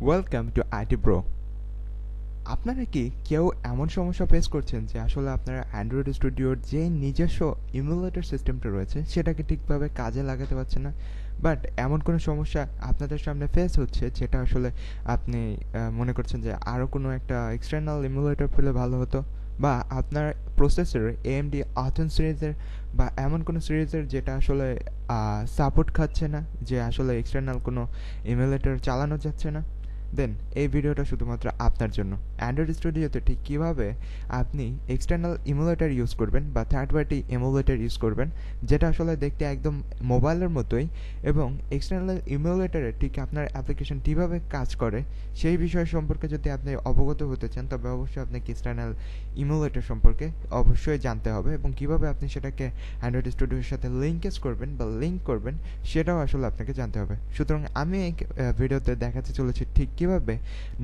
Welcome to IT bro. আপনারা কি কেউ এমন সমস্যা ফেস করছেন যে আসলে আপনারা অ্যান্ড্রয়েড স্টুডিওর যে নিজস্ব ইমুলেটর সিস্টেমটা রয়েছে সেটাকে ঠিকভাবে কাজে লাগাতে পারছেন না, বাট এমন কোনো সমস্যা আপনাদের সামনে ফেস হচ্ছে যেটা আসলে আপনি মনে করছেন যে আরও কোনো একটা এক্সটার্নাল ইমুলেটর পেলে ভালো হতো, বা আপনার প্রসেসর এএমডি আথেন সিরিজের বা এমন কোনো সিরিজের যেটা আসলে সাপোর্ট খাচ্ছে না, যে আসলে এক্সটার্নাল কোনো ইমুলেটর চালানো যাচ্ছে না, দেন এই ভিডিওটা শুধুমাত্র আপনার জন্য। অ্যান্ড্রয়েড স্টুডিওতে ঠিক কীভাবে আপনি এক্সটার্নাল ইমুলেটর ইউজ করবেন বা থার্ড পার্টি ইমুলেটর ইউজ করবেন যেটা আসলে দেখতে একদম মোবাইলের মতোই, এবং এক্সটার্নাল ইমুলেটরে ঠিক আপনার অ্যাপ্লিকেশন কীভাবে কাজ করে সেই বিষয় সম্পর্কে যদি আপনি অবগত হতে চান, তবে অবশ্যই আপনাকে এক্সটার্নাল ইমুলেটর সম্পর্কে অবশ্যই জানতে হবে, এবং কীভাবে আপনি সেটাকে অ্যান্ড্রয়েড স্টুডিওর সাথে লিঙ্কেজ করবেন বা লিঙ্ক করবেন সেটাও আসলে আপনাকে জানতে হবে। সুতরাং আমি এই ভিডিওতে দেখাতে চলেছি ঠিক কীভাবে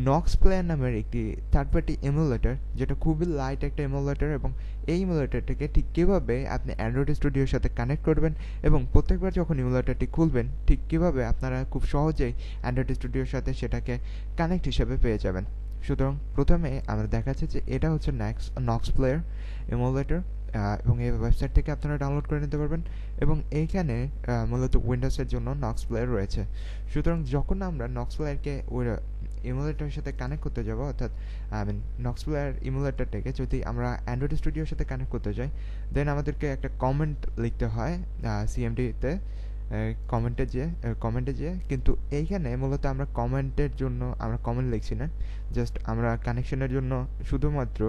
নক্স প্লেয়ার নামের একটি থার্ড পার্টি এমুলেটর, যেটা খুবই লাইট একটা এমুলেটর, এবং এই এমুলেটরটাকে ঠিক কীভাবে আপনি অ্যান্ড্রয়েড স্টুডিওর সাথে কানেক্ট করবেন, এবং প্রত্যেকবার যখন এমুলেটরটি খুলবেন ঠিক কীভাবে আপনারা খুব সহজেই অ্যান্ড্রয়েড স্টুডিওর সাথে সেটাকে কানেক্ট হিসেবে পেয়ে যাবেন। সুতরাং প্রথমে আমরা দেখাচ্ছি যে এটা হচ্ছে নক্স প্লেয়ার এমুলেটর, এবং এই ওয়েবসাইট থেকে আপনারা ডাউনলোড করে নিতে পারবেন, এবং এইখানে মূলত উইন্ডোজের জন্য নক্স প্লেয়ার রয়েছে। সুতরাং যখন আমরা নক্স প্লেয়ারকে ওই ইমুলেটরের সাথে কানেক্ট করতে যাব, অর্থাৎ নক্স প্লেয়ার ইমুলেটরটাকে যদি আমরা অ্যান্ড্রয়েড স্টুডিওর সাথে কানেক্ট করতে যাই, দেন আমাদেরকে একটা কমেন্ট লিখতে হয় সিএমডিতে, কমেন্টে যেয়ে কিন্তু এইখানে মূলত আমরা কমেন্টের জন্য আমরা কমেন্ট লিখছি না, জাস্ট আমরা কানেকশনের জন্য শুধুমাত্র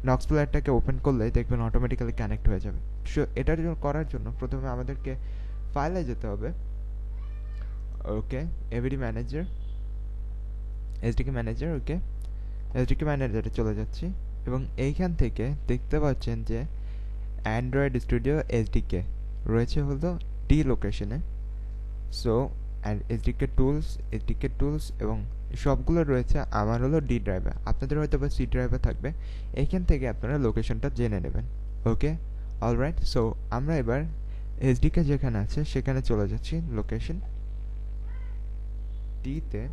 নক্স প্লেয়ারটাকে ওপেন করলে দেখবেন অটোমেটিক্যালি কানেক্ট হয়ে যাবে। সো এটার জন্য করার জন্য প্রথমে আমাদেরকে ফাইলে যেতে হবে। ওকে, এভিডি ম্যানেজার, এসডিকে ম্যানেজার, ওকে এসডিকে ম্যানেজারে চলে যাচ্ছি, এবং এইখান থেকে দেখতে পাচ্ছেন যে অ্যান্ড্রয়েড স্টুডিও এসডিকে রয়েছে হলো ডি লোকেশনে। সো এসডিকে টুলস এবং সবগুলো রয়েছে আমার হলো ডি ড্রাইভে, আপনাদের হয়তো বা সি ড্রাইভে থাকবে। এইখান থেকে আপনারা লোকেশনটা জেনে নেবেন। ওকে, অলরাইট। সো আমরা এবার এসডিকে যেখানে আছে সেখানে চলে যাচ্ছি, লোকেশন ডিতে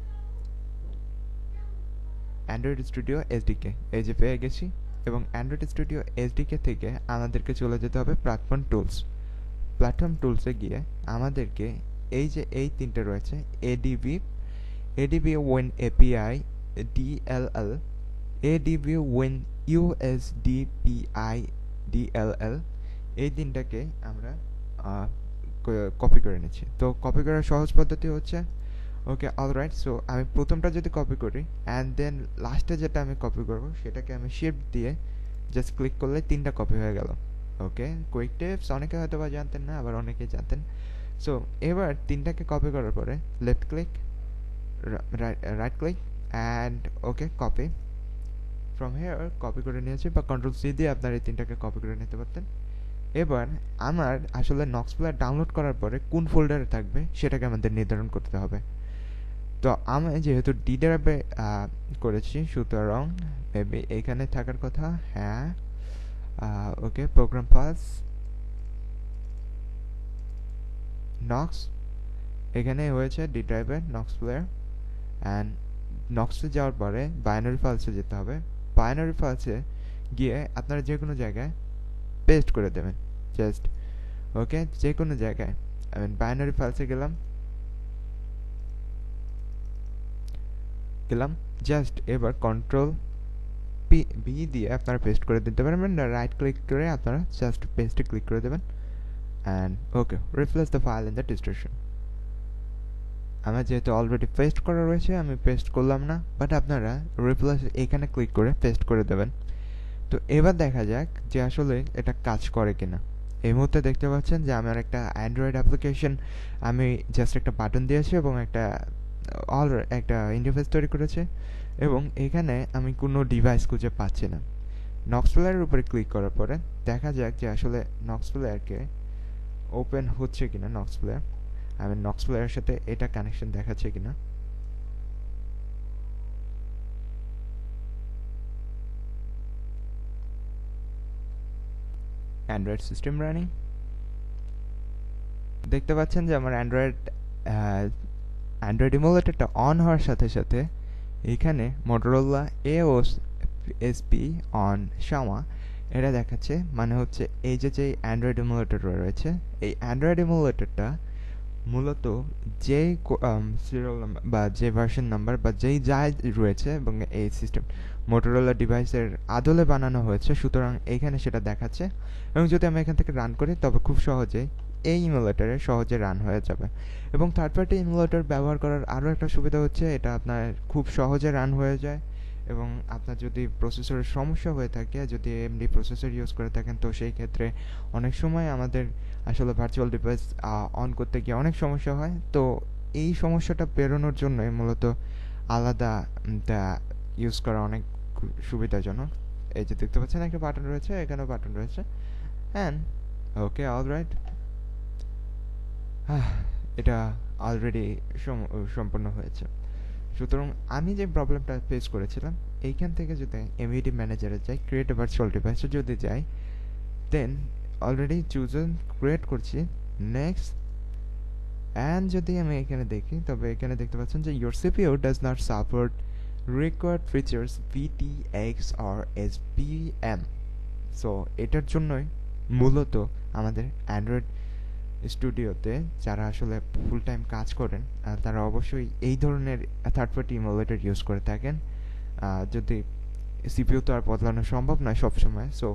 অ্যান্ড্রয়েড স্টুডিও এসডিকে, এই যে পেয়ে গেছি, এবং অ্যান্ড্রয়েড স্টুডিও এসডিকে থেকে আমাদেরকে চলে যেতে হবে প্ল্যাটফর্ম টুলসে গিয়ে আমাদেরকে এই যে এই তিনটে রয়েছে, ADB Win API, DLL, ADB Win USB API, DLL, এই তিনটাকে আমরা কপি করে নিচ্ছি। তো কপি করার সহজ পদ্ধতি হচ্ছে, ওকে অলরাইট, সো আমি প্রথমটা যদি কপি করি অ্যান্ড দেন লাস্টে যেটা আমি কপি করব সেটাকে আমি শিফট দিয়ে জাস্ট ক্লিক করলে তিনটা কপি হয়ে গেল। ওকে, কুইক টিপস অনেকে হয়তো বা জানতেন না, আবার অনেকেই জানতেন। সো এবার তিনটাকে কপি করার পরে left click, right click and okay copy from here, copy করে নিয়েছি, বা কন্ট্রোল সি দিয়ে আপনার এই তিনটাকে কপি করে নিতে পারতেন। এবার আমার আসলে নক্স প্লেয়ার ডাউনলোড করার পরে কোন ফোল্ডারে থাকবে সেটাকে আমাদের নির্ধারণ করতে হবে। তো আমি যেহেতু ডি ড্রাইভে করেছি, সুতরাং মেবি এইখানে থাকার কথা। হ্যাঁ, ওকে, প্রোগ্রাম ফাইলস, নক্স, এখানে হয়েছে ডি ড্রাইভে নক্স প্লেয়ার, অ্যান্ড নক্সে যাওয়ার পরে বাইনারি ফাইলসে যেতে হবে। বাইনারি ফাইলসে গিয়ে আপনারা যে কোনো জায়গায় পেস্ট করে দেবেন, জাস্ট ওকে, যে কোনো জায়গায় আমি বাইনারি ফাইলসে গেলাম, জাস্ট এবার কন্ট্রোল ভি দিয়ে আপনারা পেস্ট করে দিতে পারবেন, রাইট ক্লিক করে আপনারা জাস্ট পেস্টে ক্লিক করে দেবেন, and okay, replace the file in the description. আমার যেহেতু অলরেডি পেস্ট করা রয়েছে আমি পেস্ট করলাম না, বাট আপনারা রিপ্লেস এখানে ক্লিক করে পেস্ট করে দেবেন। তো এবার দেখা যাক যে আসলে এটা কাজ করে কিনা। এই মুহূর্তে দেখতে পাচ্ছেন যে আমার একটা অ্যান্ড্রয়েড অ্যাপ্লিকেশন, আমি জাস্ট একটা বাটন দিয়েছি এবং একটা ইন্টারফেস তৈরি করেছে, এবং এখানে আমি কোনো ডিভাইস খুঁজে পাচ্ছি না। নক্স প্লেয়ারের উপরে ক্লিক করার পরে দেখা যাক যে আসলে নক্স প্লেয়ারকে ওপেন হচ্ছে কিনা, নক্স প্লেয়ারের সাথে এটা কানেকশন দেখাচ্ছে কিনা। অ্যান্ড্রয়েড সিস্টেম রানিং, দেখতে পাচ্ছেন যে আমার অ্যান্ড্রয়েড অ্যান্ড্রয়েড ইমুলেটরটা অন হওয়ার সাথে সাথে এখানে মোটরোলা এওস এসপি অন শাওয়া এটা দেখাচ্ছে, মানে হচ্ছে এই যে অ্যান্ড্রয়েড ইমুলেটর রয়েছে, এই অ্যান্ড্রয়েড ইমুলেটরটা মূলত যে সিরিয়াল নাম্বার বা যে ভার্সন নাম্বার বা যেই যাই রয়েছে এবং এই সিস্টেম মোটরোলা ডিভাইসের আদলে বানানো হয়েছে, সুতরাং এইখানে সেটা দেখাচ্ছে। এবং যদি আমি এখান থেকে রান করি তবে খুব সহজেই এই ইমুলেটরে সহজে রান হয়ে যাবে। এবং থার্ড পার্টি ইমুলেটর ব্যবহার করার আরও একটা সুবিধা হচ্ছে এটা আপনার খুব সহজে রান হয়ে যায়। এবং আপনার যদি প্রসেসরের সমস্যা হয়ে থাকে, যদি এমডি প্রসেসর ইউজ করে থাকেন, তো সেই ক্ষেত্রে অনেক সময় আমাদের আসলে ভার্চুয়াল ডিভাইস অন করতে গিয়ে অনেক সমস্যা হয়। তো এই সমস্যাটা পেরোনোর জন্যই মূলত আলাদা ইউজ করা অনেক সুবিধাজনক। এই যে দেখতে পাচ্ছেন একটা বাটন রয়েছে, এখানেও বাটন রয়েছে। অ্যান্ড ওকে, অলরাইট, এটা অলরেডি সম্পন্ন হয়েছে। সুতরাং আমি যে প্রবলেমটা ফেস করেছিলাম, এইখান থেকে যদি এমইডি ম্যানেজারে যাই, ক্রিয়েট ভার্চুয়াল ডিভাইসে যদি যাই, দেন অলরেডি চুজন ক্রিয়েট করছি, নেক্সট। অ্যান্ড যদি আমি এখানে দেখি তবে এখানে দেখতে পাচ্ছেন যে your CPU does not support required features VTX or SVM. So এটার জন্যই মূলত আমাদের অ্যান্ড্রয়েড স্টুডিওতে যারা আসলে ফুল টাইম কাজ করেন তারা অবশ্যই এই ধরনের থার্ড পার্টি ইমুলেটর ইউজ করে থাকেন। যদি সিপিইউ তো আর বদলানো সম্ভব নয় সবসময়, সো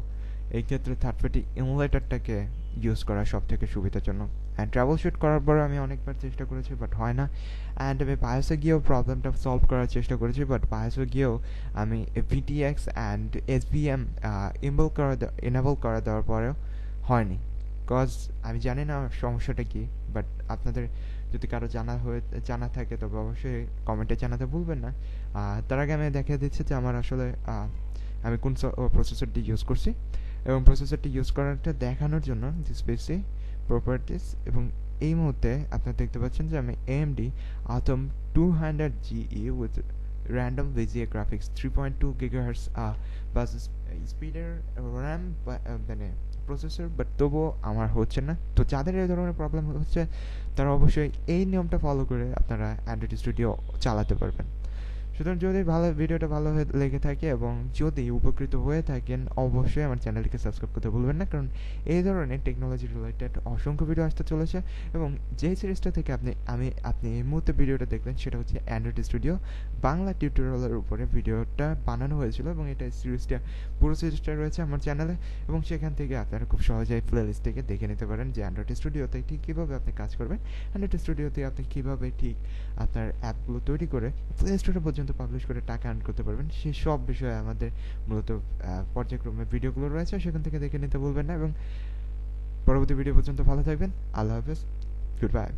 এই ক্ষেত্রে থার্ড পার্টি ইমুলেটরটাকে ইউজ করা সব থেকে সুবিধাজনক। অ্যান্ড ট্রাবল শুট করার পরে আমি অনেকবার চেষ্টা করেছি, বাট হয় না। অ্যান্ড আমি বায়োসে গিয়েও প্রবলেমটা সলভ করার চেষ্টা করেছি, বাট বায়োসে গিয়েও আমি ভিটিএক্স অ্যান্ড এসবিএম এনেবল করে দেওয়ার পরেও হয়নি। কজ আমি জানি না সমস্যাটা কি, বাট আপনাদের যদি কারো জানা থাকে তবে অবশ্যই কমেন্টে জানাতে ভুলবেন না। তার আগে আমি দেখিয়ে দিচ্ছি যে আমার আসলে আমি কোন প্রসেসরটি ইউজ করছি, এবং প্রসেসরটি ইউজ করাটা দেখানোর জন্য ডিসপ্লে প্রপার্টিস, এবং এই মুহূর্তে আপনারা দেখতে পাচ্ছেন যে আমি AMD Atom 200GE with random VGA graphics 3.2 GHz bus স্পিডের র্যাম মানে প্রসেসর, বাট তবুও আমার হচ্ছে না। তো যাদের এই ধরনের প্রবলেম হচ্ছে তারা অবশ্যই এই নিয়মটা ফলো করে আপনারা অ্যান্ড্রয়েড স্টুডিও চালাতে পারবেন। সুতরাং যদি ভিডিওটা ভালো লেগে থাকে এবং যদি উপকৃত হয়ে থাকেন, অবশ্যই আমার চ্যানেলটিকে সাবস্ক্রাইব করতে ভুলবেন না, কারণ এই ধরনের টেকনোলজি রিলেটেড অসংখ্য ভিডিও আসতে চলেছে। এবং যে সিরিজটা থেকে আপনি এই মুহূর্তে ভিডিওটা দেখলেন সেটা হচ্ছে অ্যান্ড্রয়েড স্টুডিও বাংলা টিউটোরিয়ালের উপরে ভিডিওটা বানানো হয়েছিল, এবং এটা পুরো সিরিজটা রয়েছে আমার চ্যানেলে। এবং সেখান থেকে আপনারা খুব সহজেই প্লেলিস্ট থেকে দেখে নিতে পারেন যে অ্যান্ড্রয়েড স্টুডিওতে ঠিক কীভাবে আপনি কাজ করবেন, অ্যান্ড্রয়েড স্টুডিওতে আপনি কীভাবে ঠিক আপনার অ্যাপগুলো তৈরি করে প্লে স্টোরে পর্যন্ত পাবলিশ করে টাকা আর্ন করতে পারবেন, সেই সব বিষয়ে আমাদের মূলত পর্যায়ক্রমে ভিডিওগুলো রয়েছে, সেখান থেকে দেখে নিতে ভুলবেন না। এবং পরবর্তী ভিডিও পর্যন্ত ভালো থাকবেন। আল্লাহ হাফেজ, গুড বাই।